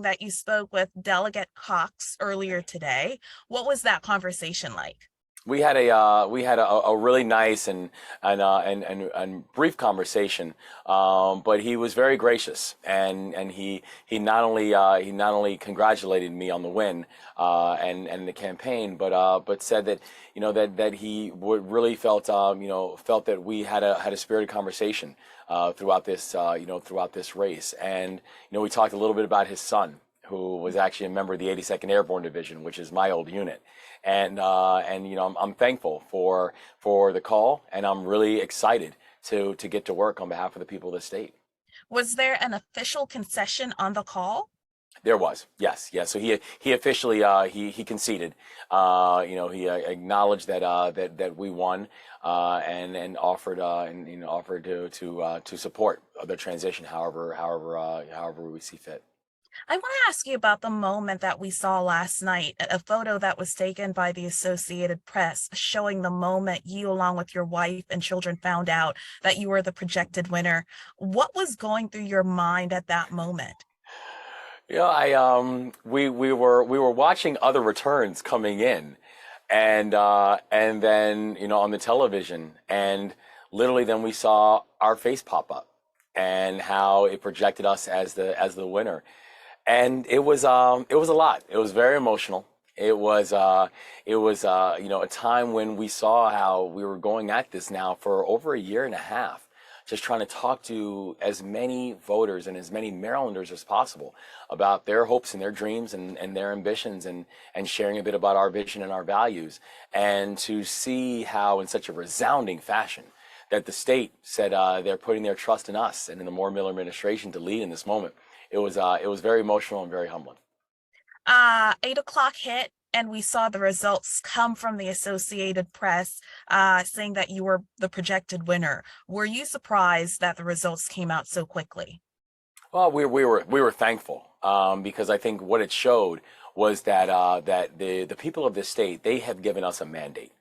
that you spoke with Delegate Cox earlier today. What was that conversation like? We had a really nice and brief conversation, but he was very gracious, and he not only congratulated me on the win and the campaign, but said that that he would really felt that we had a spirited conversation throughout this race. And we talked a little bit about his son, who was actually a member of the 82nd Airborne Division, which is my old unit. And I'm thankful for the call, and I'm really excited to get to work on behalf of the people of the state. Was there an official concession on the call? There was, yes, yes. So he officially he conceded. He acknowledged that we won, and offered offered to support the transition, however we see fit. I want to ask you about the moment that we saw last night, a photo that was taken by the Associated Press showing the moment you, along with your wife and children, found out that you were the projected winner. What was going through your mind at that moment? We were watching other returns coming in, and then on the television, and literally then we saw our face pop up, and how it projected us as the winner. And it was a lot. It was very emotional. It was a time when we saw how we were going at this now for over a year and a half, just trying to talk to as many voters and as many Marylanders as possible about their hopes and their dreams and their ambitions, and sharing a bit about our vision and our values, and to see how in such a resounding fashion that the state said they're putting their trust in us and in the Moore Miller administration to lead in this moment. It was very emotional and very humbling. 8 o'clock hit, and we saw the results come from the Associated Press, saying that you were the projected winner. Were you surprised that the results came out so quickly? Well, we were thankful, because I think what it showed was that the people of this state, they have given us a mandate.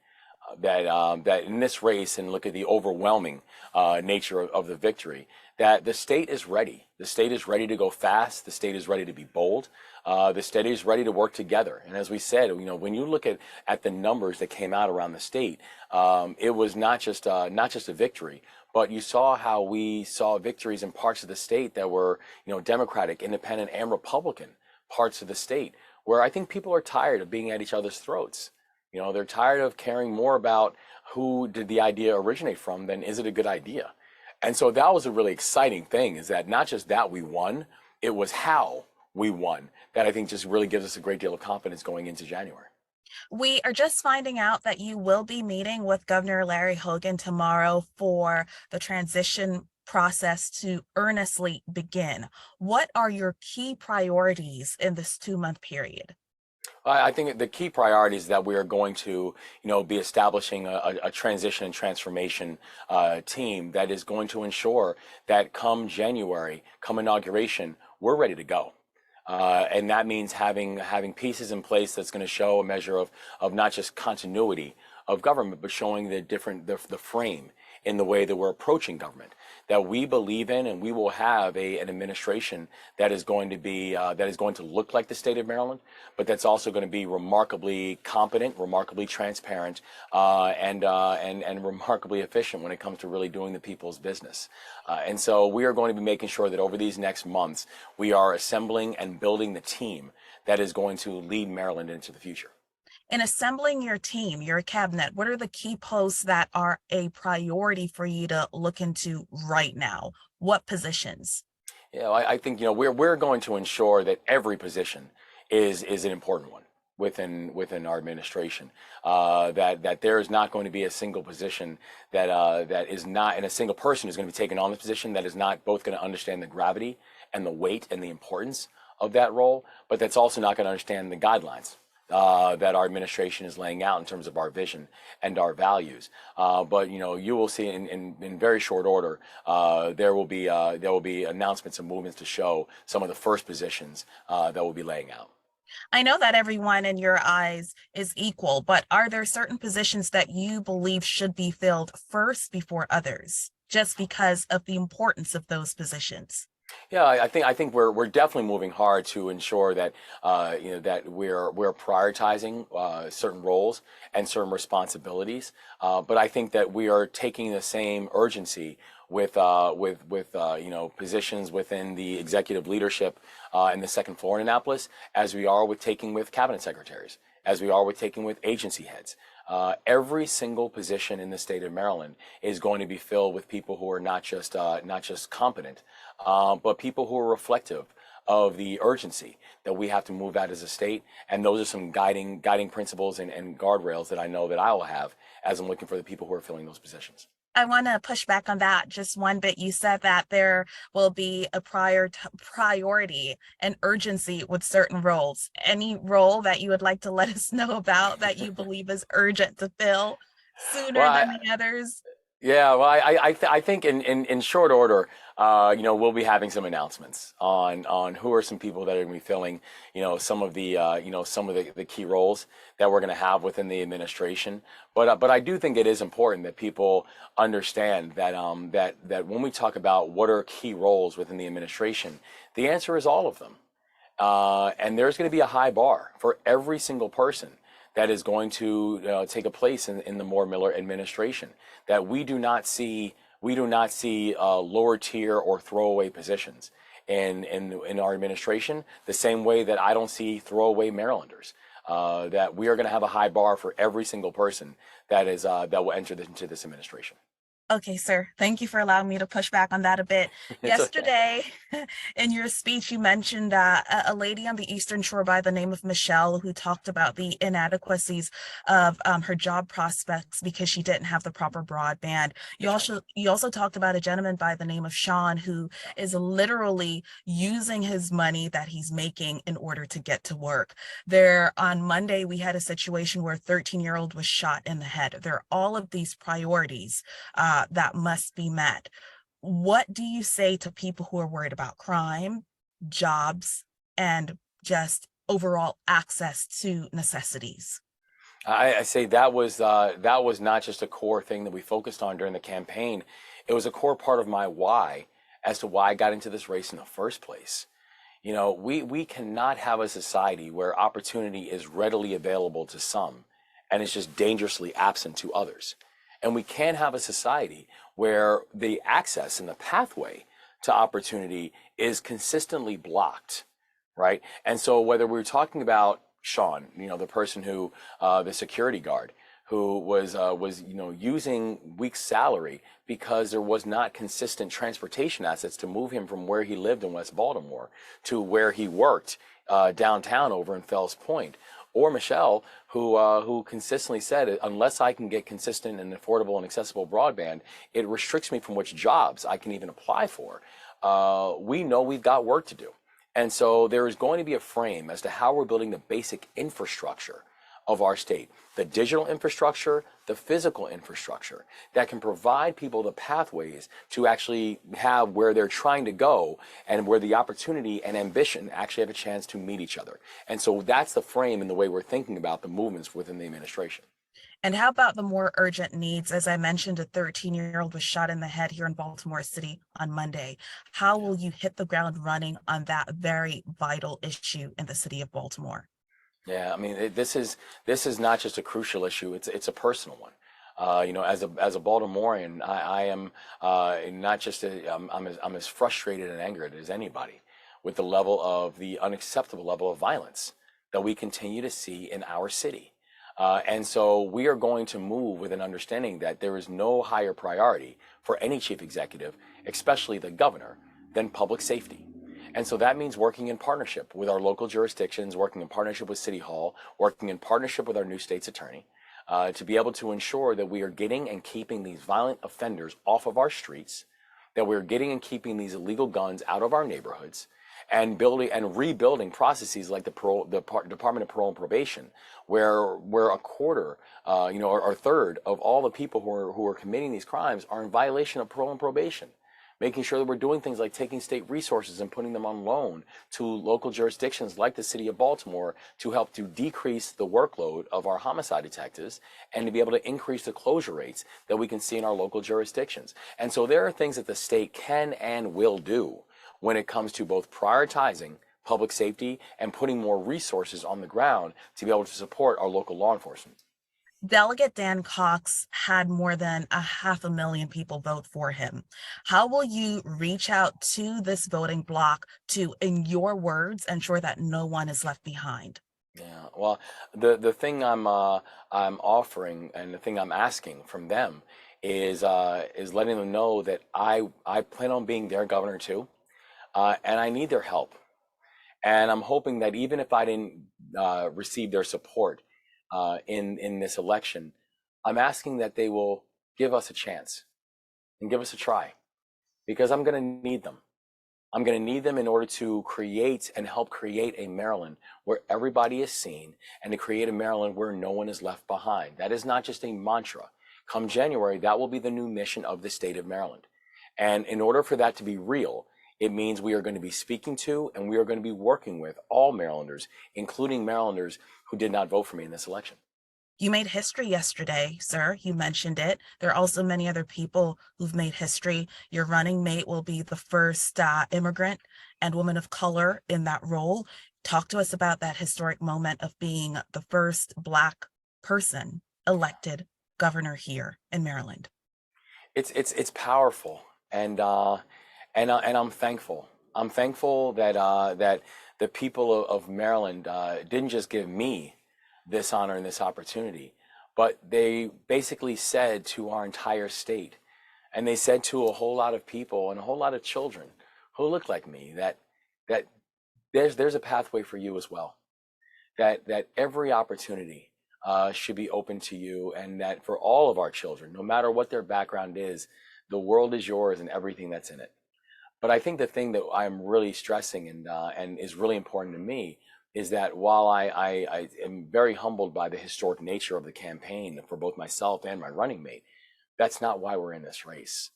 That in this race, and look at the overwhelming nature of the victory, that the state is ready. The state is ready to go fast. The state is ready to be bold. The state is ready to work together. And as we said, when you look at the numbers that came out around the state, it was not just a victory, but you saw how we saw victories in parts of the state that were Democratic, Independent, and Republican parts of the state, where I think people are tired of being at each other's throats. They're tired of caring more about who did the idea originate from than is it a good idea. And so that was a really exciting thing, is that not just that we won, it was how we won that I think just really gives us a great deal of confidence going into January. We are just finding out that you will be meeting with Governor Larry Hogan tomorrow for the transition process to earnestly begin. What are your key priorities in this 2-month period? I think the key priority is that we are going to, be establishing a transition and transformation team that is going to ensure that come January, come inauguration, we're ready to go. And that means having pieces in place that's going to show a measure of not just continuity of government, but showing the frame in the way that we're approaching government, that we believe in, and we will have an administration that is going to look like the state of Maryland, but that's also going to be remarkably competent, remarkably transparent, and remarkably efficient when it comes to really doing the people's business. And so we are going to be making sure that over these next months we are assembling and building the team that is going to lead Maryland into the future. In assembling your team, your cabinet, what are the key posts that are a priority for you to look into right now? What positions? I think we're going to ensure that every position is an important one within our administration. That there is not going to be a single position that is not, and a single person who's going to be taken on this position that is not both going to understand the gravity and the weight and the importance of that role, but that's also not going to understand the guidelines that our administration is laying out in terms of our vision and our values. But you will see in very short order, there will be announcements and movements to show some of the first positions that we'll be laying out. I know that everyone in your eyes is equal, but are there certain positions that you believe should be filled first before others, just because of the importance of those positions? Yeah, I think we're definitely moving hard to ensure that that we're prioritizing certain roles and certain responsibilities. But I think that we are taking the same urgency with positions within the executive leadership in the second floor in Annapolis, as we are with taking with cabinet secretaries, as we are with taking with agency heads. Every single position in the state of Maryland is going to be filled with people who are not just competent, but people who are reflective of the urgency that we have to move at as a state. And those are some guiding principles and guardrails that I know that I will have as I'm looking for the people who are filling those positions. I want to push back on that just one bit. You said that there will be a priority and urgency with certain roles. Any role that you would like to let us know about that you believe is urgent to fill Well, sooner than the others? yeah, well, I think in short order, we'll be having some announcements on who are some people that are going to be filling, some of the key roles that we're going to have within the administration. But I do think it is important that people understand that when we talk about what are key roles within the administration, the answer is all of them. And there's going to be a high bar for every single person that is going to take a place in the Moore Miller administration. That we do not see lower tier or throwaway positions in our administration, the same way that I don't see throwaway Marylanders. That we are going to have a high bar for every single person that will enter into this administration. Okay, sir. Thank you for allowing me to push back on that a bit. It's okay. Yesterday, in your speech, you mentioned a lady on the Eastern Shore by the name of Michelle who talked about the inadequacies of her job prospects because she didn't have the proper broadband. That's right. You also talked about a gentleman by the name of Sean who Yeah. is literally using his money that he's making in order to get to work. There on Monday, we had a situation where a 13-year-old was shot in the head. There are all of these priorities that must be met. What do you say to people who are worried about crime, jobs, and just overall access to necessities? I say that was not just a core thing that we focused on during the campaign. It was a core part of my why as to why I got into this race in the first place. We cannot have a society where opportunity is readily available to some and it's just dangerously absent to others. And we can't have a society where the access and the pathway to opportunity is consistently blocked, right? And so whether we're talking about Sean, the person who, the security guard, who was using weak salary because there was not consistent transportation assets to move him from where he lived in West Baltimore to where he worked downtown over in Fells Point, or Michelle, who consistently said, unless I can get consistent and affordable and accessible broadband, it restricts me from which jobs I can even apply for. We know we've got work to do. And so there is going to be a frame as to how we're building the basic infrastructure of our state, the digital infrastructure, the physical infrastructure that can provide people the pathways to actually have where they're trying to go and where the opportunity and ambition actually have a chance to meet each other. And so that's the frame and the way we're thinking about the movements within the administration. And how about the more urgent needs? As I mentioned, a 13-year-old was shot in the head here in Baltimore City on Monday. How will you hit the ground running on that very vital issue in the city of Baltimore? Yeah, I mean, this is not just a crucial issue; it's a personal one. As a Baltimorean, I am not just I'm as frustrated and angered as anybody with the unacceptable level of violence that we continue to see in our city. And so we are going to move with an understanding that there is no higher priority for any chief executive, especially the governor, than public safety. And so that means working in partnership with our local jurisdictions, working in partnership with City Hall, working in partnership with our new state's attorney, to be able to ensure that we are getting and keeping these violent offenders off of our streets, that we're getting and keeping these illegal guns out of our neighborhoods, and building and rebuilding processes like the Department of Parole and Probation, where a quarter, or a third of all the people who are committing these crimes are in violation of parole and probation. Making sure that we're doing things like taking state resources and putting them on loan to local jurisdictions like the city of Baltimore to help to decrease the workload of our homicide detectives and to be able to increase the closure rates that we can see in our local jurisdictions. And so there are things that the state can and will do when it comes to both prioritizing public safety and putting more resources on the ground to be able to support our local law enforcement. Delegate Dan Cox had more than 500,000 people vote for him. How will you reach out to this voting bloc to, in your words, ensure that no one is left behind? Yeah, well, the thing I'm offering and the thing I'm asking from them is letting them know that I plan on being their governor too, and I need their help. And I'm hoping that even if I didn't receive their support in this election, I'm asking that they will give us a chance and give us a try because I'm going to need them. I'm going to need them in order to create and help create a Maryland where everybody is seen and to create a Maryland where no one is left behind. That is not just a mantra. Come January, that will be the new mission of the state of Maryland. And in order for that to be real, it means we are going to be speaking to and we are going to be working with all Marylanders, including Marylanders who did not vote for me in this election. You made history yesterday, sir. You mentioned it. There are also many other people who've made history. Your running mate will be the first immigrant and woman of color in that role. Talk to us about that historic moment of being the first Black person elected governor here in Maryland. It's powerful, and I'm thankful. I'm thankful that that the people of Maryland didn't just give me this honor and this opportunity, but they basically said to our entire state, and they said to a whole lot of people and a whole lot of children who look like me that there's a pathway for you as well. That every opportunity should be open to you, and that for all of our children, no matter what their background is, the world is yours and everything that's in it. But I think the thing that I'm really stressing and is really important to me is that while I am very humbled by the historic nature of the campaign for both myself and my running mate, that's not why we're in this race.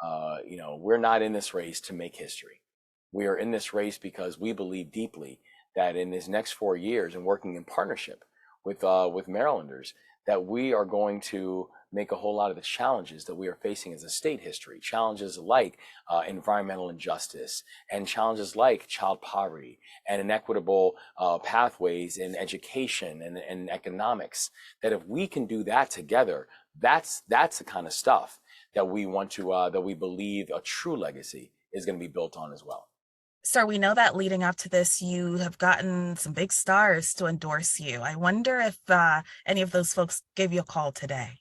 We're not in this race to make history. We are in this race because we believe deeply that in this next 4 years and working in partnership with Marylanders, that we are going to make a whole lot of the challenges that we are facing as a state history, challenges like environmental injustice and challenges like child poverty and inequitable pathways in education and economics, that if we can do that together, that's the kind of stuff that we want to, that we believe a true legacy is going to be built on as well. Sir, we know that leading up to this, you have gotten some big stars to endorse you. I wonder if any of those folks gave you a call today.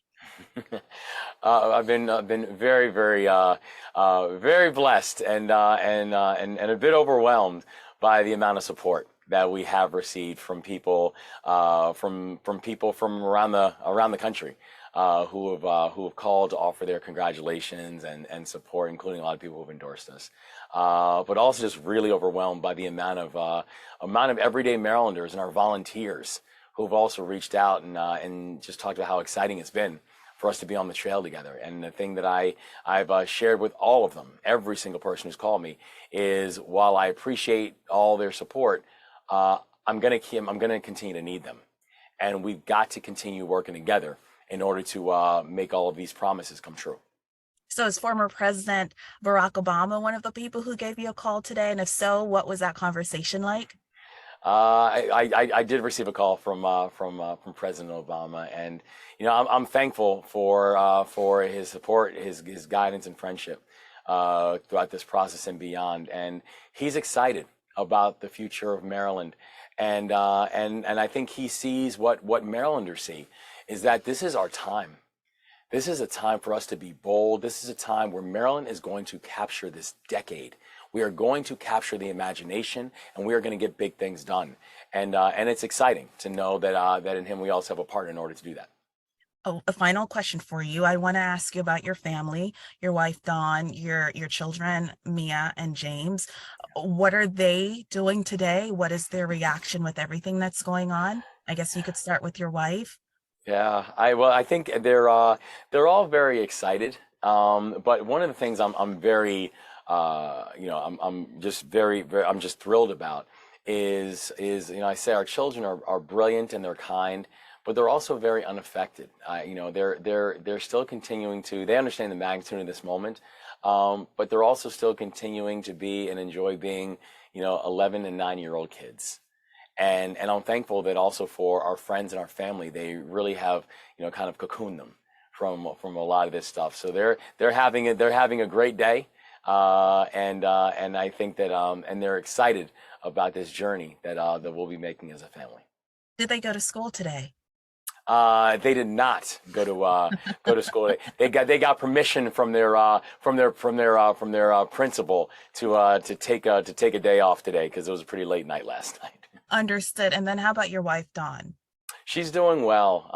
I've been very, very blessed and a bit overwhelmed by the amount of support that we have received from people from people from around the country who have called to offer their congratulations and support, including a lot of people who have endorsed us. But also just really overwhelmed by the amount of everyday Marylanders and our volunteers who've also reached out and just talked about how exciting it's been for us to be on the trail together. And the thing that I've shared with all of them, every single person who's called me, is while I appreciate all their support, I'm gonna continue to need them, and we've got to continue working together in order to make all of these promises come true. So is former President Barack Obama one of the people who gave you a call today? And if so, what was that conversation like? I did receive a call from President Obama, and I'm thankful for his support, his guidance and friendship throughout this process and beyond. And he's excited about the future of Maryland, and I think he sees what Marylanders see, is that this is our time. This is a time for us to be bold. This is a time where Maryland is going to capture this decade. We are going to capture the imagination, and we are going to get big things done. And it's exciting to know that in him we also have a partner in order to do that. Oh, a final question for you. I want to ask you about your family, your wife, Dawn, your children, Mia and James. What are they doing today? What is their reaction with everything that's going on? I guess you could start with your wife. Yeah, I think they're all very excited. But one of the things I'm very I'm just I'm just thrilled about is I say our children are brilliant and they're kind, but they're also very unaffected. They're still continuing to, they understand the magnitude of this moment, but they're also still continuing to be and enjoy being, 11 and 9-year-old kids. And I'm thankful that also for our friends and our family, they really have, kind of cocooned them from a lot of this stuff. So they're having a great day, and I think that and they're excited about this journey that we'll be making as a family. Did they go to school today? They did not go to school. They got permission from their principal to take a day off today because it was a pretty late night last night. Understood. And then how about your wife, Dawn? She's doing well,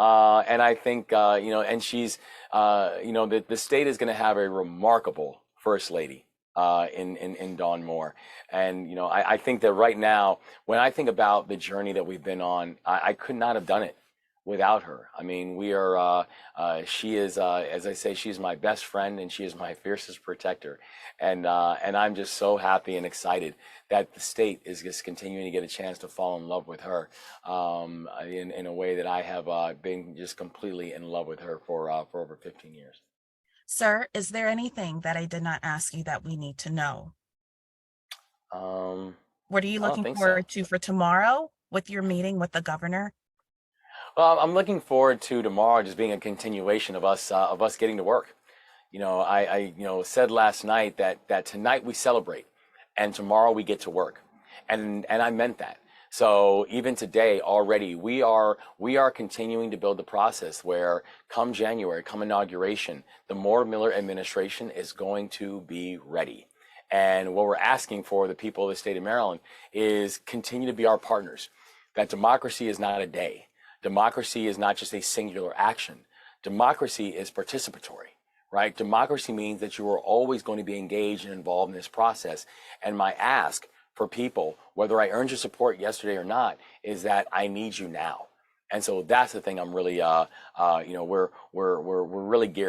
and I think and she's the state is going to have a remarkable first lady in Dawn Moore, and I think that right now when I think about the journey that we've been on, I could not have done it without her. I mean, we are, she is, as I say, she's my best friend and she is my fiercest protector. And I'm just so happy and excited that the state is just continuing to get a chance to fall in love with her in a way that I have been just completely in love with her for over 15 years. Sir, is there anything that I did not ask you that we need to know? Um, What are you I don't looking think so. forward to for tomorrow with your meeting with the governor? Well, I'm looking forward to tomorrow just being a continuation of us getting to work. I said last night that tonight we celebrate and tomorrow we get to work. And I meant that. So even today already we are continuing to build the process where come January, come inauguration, the Moore Miller administration is going to be ready. And what we're asking for the people of the state of Maryland is continue to be our partners. That democracy is not a day. Democracy is not just a singular action. Democracy is participatory, right? Democracy means that you are always going to be engaged and involved in this process. And my ask for people, whether I earned your support yesterday or not, is that I need you now. And so that's the thing I'm really, we're really geared